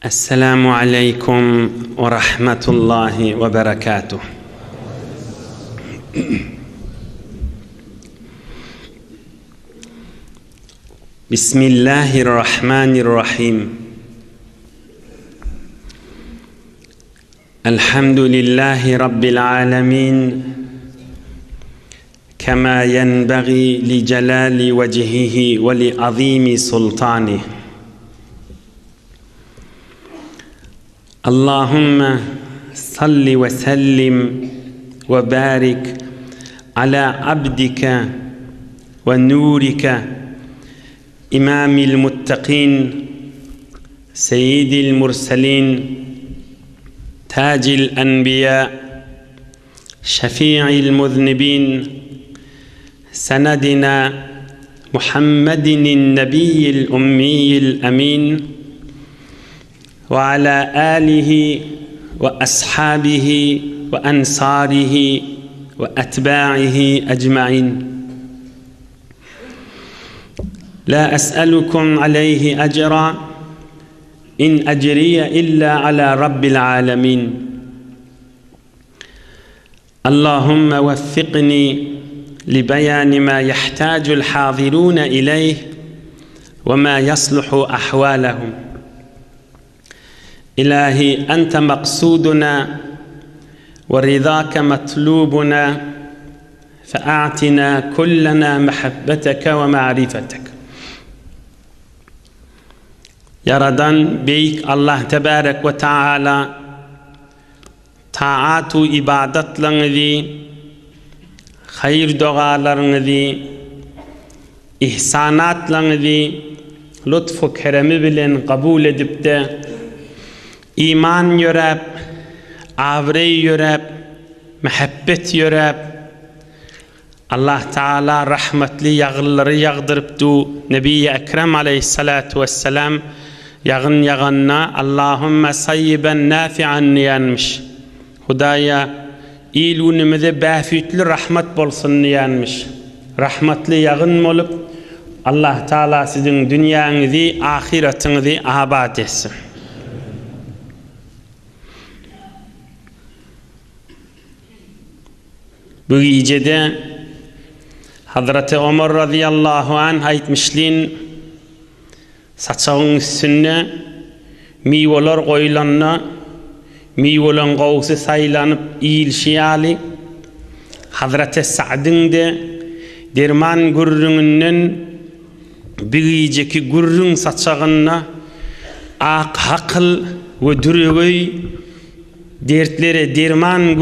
السلام عليكم ورحمة الله وبركاته. بسم الله الرحمن الرحيم. الحمد لله رب العالمين كما ينبغي لجلال وجهه ولعظيم سلطانه. اللهم صل وسلم وبارك على عبدك ونورك إمام المتقين سيد المرسلين تاج الأنبياء شفيع المذنبين سندنا محمد النبي الأمي الأمين وعلى آله وأصحابه وأنصاره وأتباعه أجمعين. لا أسألكم عليه أجرا إن أجري إلا على رب العالمين. اللهم وفقني لبيان ما يحتاج الحاضرون إليه وما يصلح أحوالهم. إلهي أنت مقصودنا ورضاك مطلوبنا، فأعطنا كلنا محبتك ومعرفتك. Yaradan Beyik Allah Tebarek ve Teala taatu ibadetlerinizi, hayır dualarınızı, ihsanatlarınızı lütfu keremi bilen kabul edip de iman yörep, avre yörep, mehabbet yörep, Allah Teala rahmetli yağılları yağdırıptu. Nebi-i Ekrem aleyhissalatu vesselam yağın yağınna Allahümme sayyiben nafi'an niyanmış. Hudaya ilunimize bafitli rahmet bolsun niyanmış. Rahmetli yağın olup Allah Teala sizin dünyanızı, ahiretinizi abad etsin. Bu gecede Hazreti Ömer radıyallahu anh aytmışlin saçağın üstüne meyveler koyulanına meyvelen qavsı saylanıp iyilşiyali. Hazreti Sa'd'ın de derman gürrüğünden bir geceki gürrüğün saçağına ak hakıl ve dürüğü dertlere derman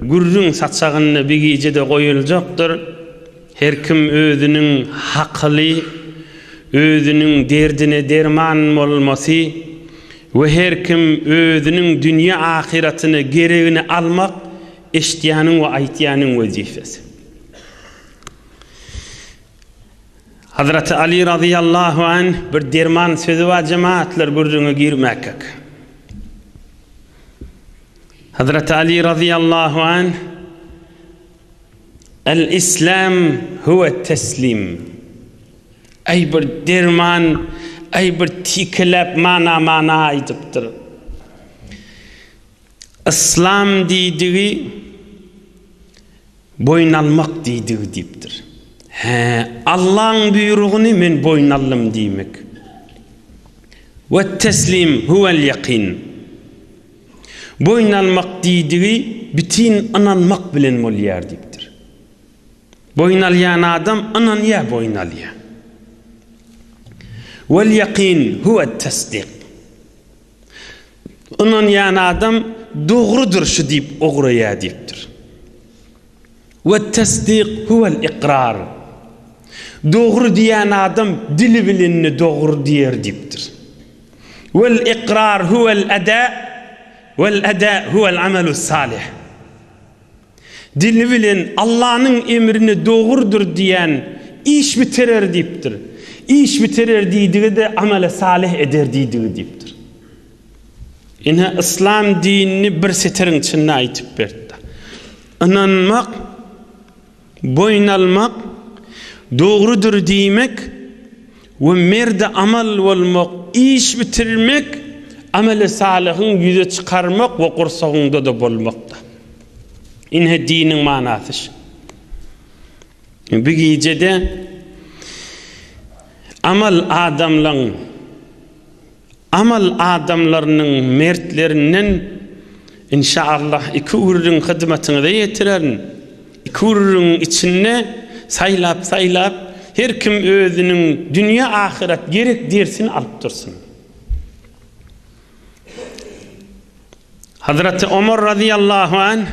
gürrüğün saçağına bir gecede koyulacaktır. Her kim özünün haklı, özünün derdine derman olması ve her kim özünün dünya ahiretine gereğini almak iştiyanın ve aytiyanın vazifesi. Hazreti Ali radıyallahu anh bir derman sözü var cemaatler gürrüğüne girmekek. Hazreti Ali radıyallahu anh El-İslam huve teslim. Ay bir derman, ay bir tikelep mana aydıptır. İslam dediği boyun almak dediği deyiptir. Allah'ın buyruğunu men boyun alım demek. Ve teslim huvel yakin. Boyun almak dediği bütün ananmak bilen molyer deyiptir. Boyun alayan adam anan ya boyun alıyor. Vel yakin huve tasdik. Anan yan adam doğrudur şu deyip oğruya deyiptir. Ve tasdik huvel ikrar. Doğru diyen adam dili bilinini doğru diyer deyiptir. Vel ikrar huvel ada. Vel ada huvel amelus salih. Dili bilen Allah'ın emrini doğrudur diyen iş bitirir deyiptir. iş bitirir diýdigi de amale salih eder diýdigi diýipdir. Ine İslam dinini bir seteriň içinde aýtyp berdi. Inanmak, boýnalmak, dogrudur diýmek we merde amal bolmak, iş bitirmek, amale salihin ýüze çykarmak we gursagyňda da bolmakda. Ine diniň manasy. Bu gecede amal adamlarynyň mertlerinden inşallah iki urun hyzmatyny da ýetiren. İki urun içinde saylap her kim özüniň dünýä ahiret gerek dersini alyp dursun. Hazreti Ömer radıyallahu anh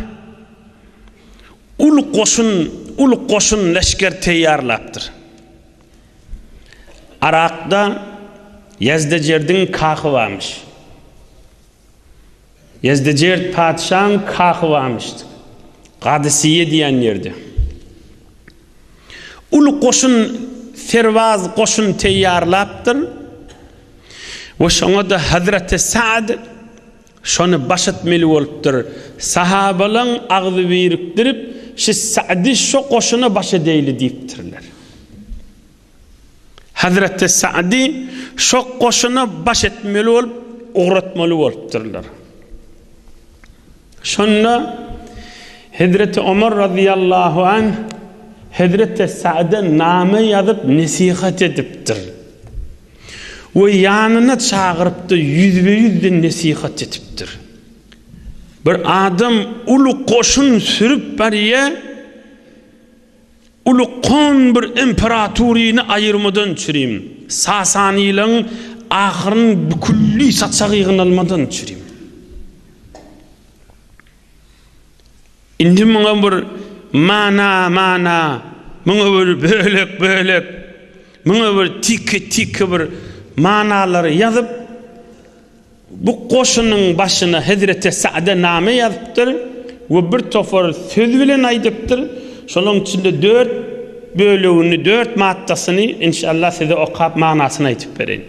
ul koşun leşker teýýarlapdyr. Arakda Yezdejerdin kahy varmış. Yezdejerd padşahın kahy varmışdy. Qadisiye diýen ýerde. Ul koşun serwaz koşun teýýarlapdyr. We şoňa da Hazreti Sa'd şonu başatmeli bolupdyr. Sahabalaryň agzy birikdirip, şu Sa'dy şu koşuna baş edeýli diýipdirler. Hazreti Sa'dy şu koşuna baş etmeli bolup, uğratmaly bolupdyrlar. Şonda Hazreti Ömer radıyallahu anh Hazreti Sa'da name yazıp nasihat edipdir. Ve yanına çağırıp da yüzde nasihat edipdir. Bir adam ulu koşun sürüp bariye ulu kon bir imperatorini ayırmadan çüreyim. Sasanilerin ahırın külli satsağıyığın almadan çüreyim. Indi muňa bir mana, muňa bir bölek, muňa bir tiki bir manalary ýazyp, bu koşunyň başyna Hazreti Sa'da name ýazypdyr we bir tofar söz bilen aýdypdyr. Şonuň içinde 4 bölegini, 4 maddasyny inşallah size okap manasyny aýtyp bereň.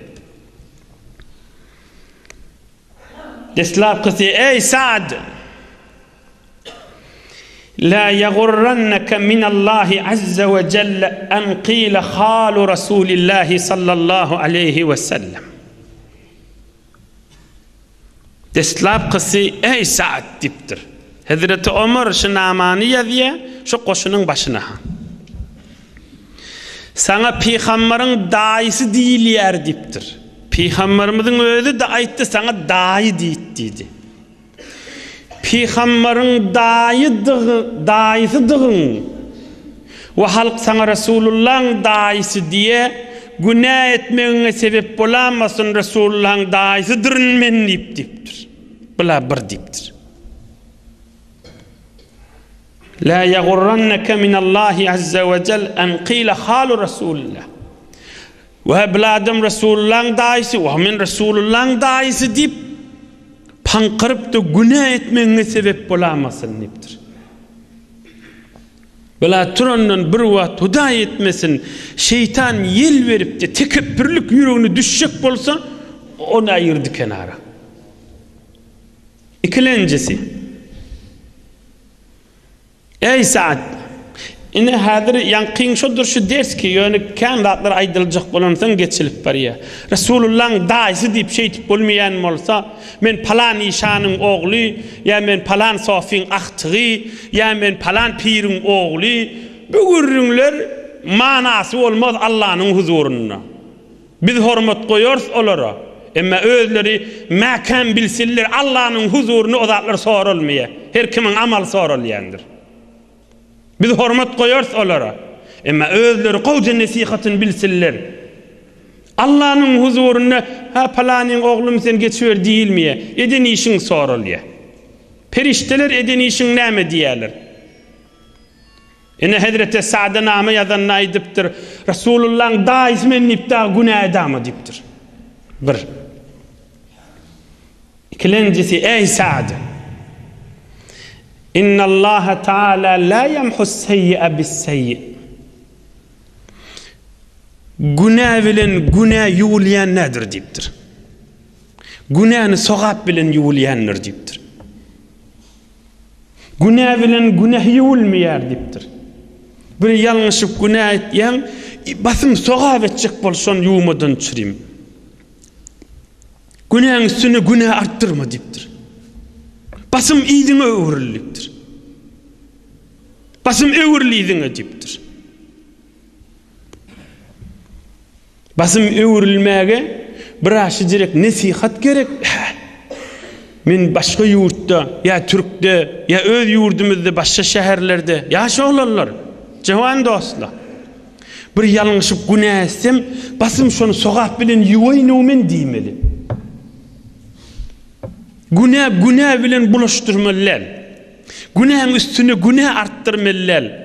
Deslap kysy, ey Sa'd, la yaghurrannaka min Allahi azza wa jalla an qila khalu Rasulillahi sallallahu aleyhi ve sellem. Deslap kysy, ey Sa'd dipdir. Hazreti Ömer şu namany ýazýa, şu koşunyň başyna. Sana peýgamberiň daýysy diýilýär dipdir. Peýgamberimiziň özü de aýtdy, sana daýy diýdi. Peýgamberiň daýysydygyň we halk sana Resulullah'ın daýysy diye günah etmegiňe sebep bolamasyn, Resulullah'ın daýysydyr men diýipdir. Bula bir diýipdir. La yaghurrannaka min Allahi azza wa jalla an qila khalu Rasulillah. Ve bladam Resulullah'ın daýysy, we men Resulullah'ın daýysy diýip pankırıp da günah etmegiňe sebep bolamasyn diýipdir. Bela turandan bir wagt hudaý etmesin, şeytan yel berip de tekebbürlük ýüregine düşjek bolsa, onu aýyrdy kenara. İkilenjisi, ey Sa'd, ine hadir ýankyň şodur şu ders ki ýöne kandatlar aýdyljak bolansaň geçilip barýar. Resulullah'ın daýysy diýip şeýtip bolmaýan bolsa, men palan işanyň ogly, ýa men palan sofiň ahtygy, ýa men palan piriň ogly, bu gürrüňler manasy bolmaz Allahyň huzuruna. Biz hormat goýarys olara. Emma özleri mäkan bilsiller Allahyň huzuruna o zatlar sorulmaýar. Her kimiň amal sorulýandyr. Biz hormat goýarys olara. Emma özleri gowja nasihatyny bilsiller. Allahyň huzuruna ha palanyň oglum sen geçiver diýilmeýär. Eden işiň sorulýar. Perişteler eden işiň näme diýerler? Ene Hazreti Sa'da name ýazan aýdypdyr. Resulullah'ın daýysy men nipda günah edama diýipdir. Bir. İkilenjisi, ey Sa'd, inna Allah Ta'ala la yamhu s-seyyi'a bis-seyyi. Günah bilen günah yuwulyan nedir diptir. Günahını sogap bilen yuwulyanlar diptir. Günah bilen günah yuwulmaýar diptir. Bir ýalňyşyp günah etýän basym sogap etjek bolşan yuwmadan çyrym. Günahın üstüne günah arttırma diptir. Basım iýdiňe öwrilikdir. Basım öwriliýdiňe diptir. Basım öwrilmäge bir aşy direk nesihat gerek. Men başga ýurtda, ýa Türkde, ýa öz ýurdumyzda, başga şäherlerde ýaşaýarlar. Jawan dostlar. Bir ýalňyşyp günah etsem, basym şonu sogap bilen ýuwaýnymen diýmeli. Günah bilen bulaşdyrmalylar. Günahın üstüne günah arttırmalylar.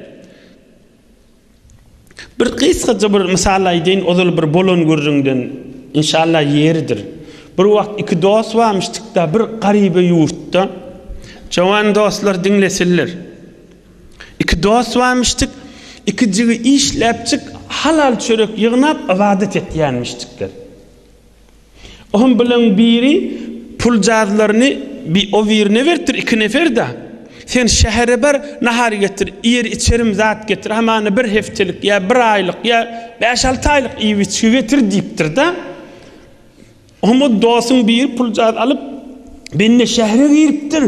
Bir kıysaca bir misal aýdyn, ozal bir bolon görüňden inşallah ýeridir. Bir wagt iki dost varmışdyk-da bir garybe ýurtda. Jawan dostlar dinlesinler. İki dost varmışdyk, ikijigi işläpçik halal çörek ýygnap ibadet etýänmişdikler. Oň bilen biri pul jazlaryny bir o birine bertir, iki nefer da. Sen şähere bar nahar getir, ýer içerim zat getir, hamany bir heftelik ýa bir aýlyk ýa 5-6 aýlyk iýiçi getir diýipdir da. Omo dosyň bir pul jaz alyp benne şähere giripdir.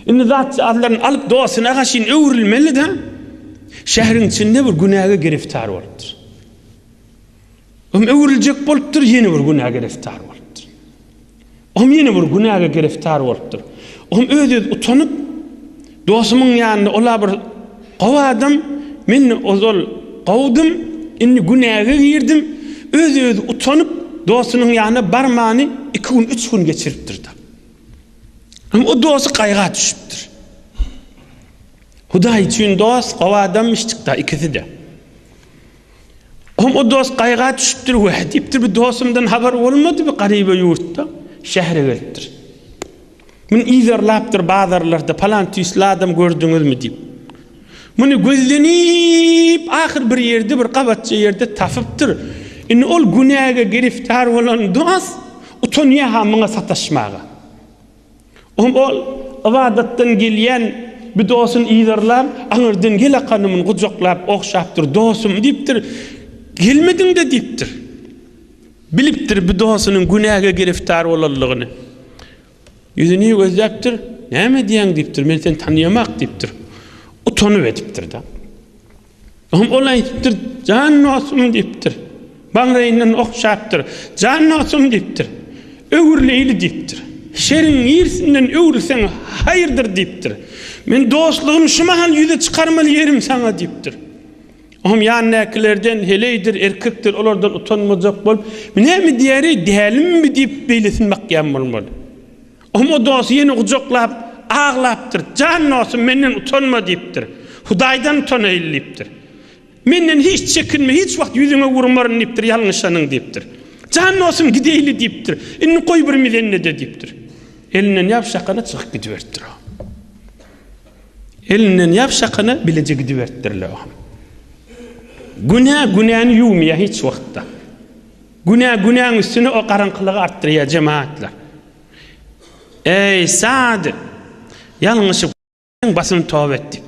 Indi zat jazlaryny alyp dosyna gaşyn öwrilmeli da. Şäheriň içinde bir günaha giriftar bolupdyr. Öwriljek bolupdyr, ýene bir günaha giriftar bolupdyr. Ýene bir günaha giriftar bolupdyr. Özü utanyp dostumyň ýanyna ola bir gowdum, men ozal gowdum, indi günaha girdim. Özü utanyp dostunyň ýanyna barmany 2 gün 3 gün geçiripdir da. O dosty gaýga düşüpdir. Hudaý üçin dost gowdamyşdyk da ikisi de. O dost gaýga düşüpdir, diýipdir, bir dostumdan habar bolmady bir garybe ýurtda şähere gelipdir. Men izerlapdyr bazarlarda falan tüýsli adam gördüňizmi diýip. Muny gözlenip ahir bir ýerde bir gabatça ýerde tapypdyr. Indi ol günaha giriftar bolan dost utanýar hamyňa sataşmaga. Ol ibadatdan gelýän bir dostun izerlap, aňyrdan gelakanymy gujaklap okşapdyr, dostum diýipdir. Gelmediň de diýipdir. Bilipdir bir dostunyň günaha giriftar bolanlygyny. Yüzünü gözläpdir. Näme diýäň diýipdir. Men seni tanıyamak diýipdir. Utanyp etipdir da. Ol aýdypdyr, "Jan nosum" diýipdir. Baňraýyndan okşapdyr. "Jan nosum" diýipdir. "Öwürleýli" diýipdir. "Şeriň ýersinden öwürseň haýyrdyr" diýipdir. "Men dostlugymy şumahan ýüze çykarmaly ýerim saňa" diýipdir. Ýanykilerden heleydir, erkekdir, olardan utanmajak bolup, "Näme diýäri, dälimmi" diýip beýlesin bakýan bolmaly. O dost ýene gujaklap, ağlapdyr. "Jan nosum, menden utanma" diýipdir. "Hudaýdan utanaýly" diýipdir. "Menden hiç çekinme, hiç wagt ýüzüňe wurmaryn" diýipdir, "Ýalňyşanyň" diýipdir. "Jan nosum, gideýli" diýipdir. "Inni goý bir milenне" diýipdir. Elinden ýapşakana çykyp gidiberdir. Elinden ýapşakana bilece gidiberdirler. Günahny ýuwmaýar hiç wagtda. Günahın üstüne o garaňkylygy artdyrýar jemaatlar. Ey Sa'd, ýalňyşyp basym tawba etdik.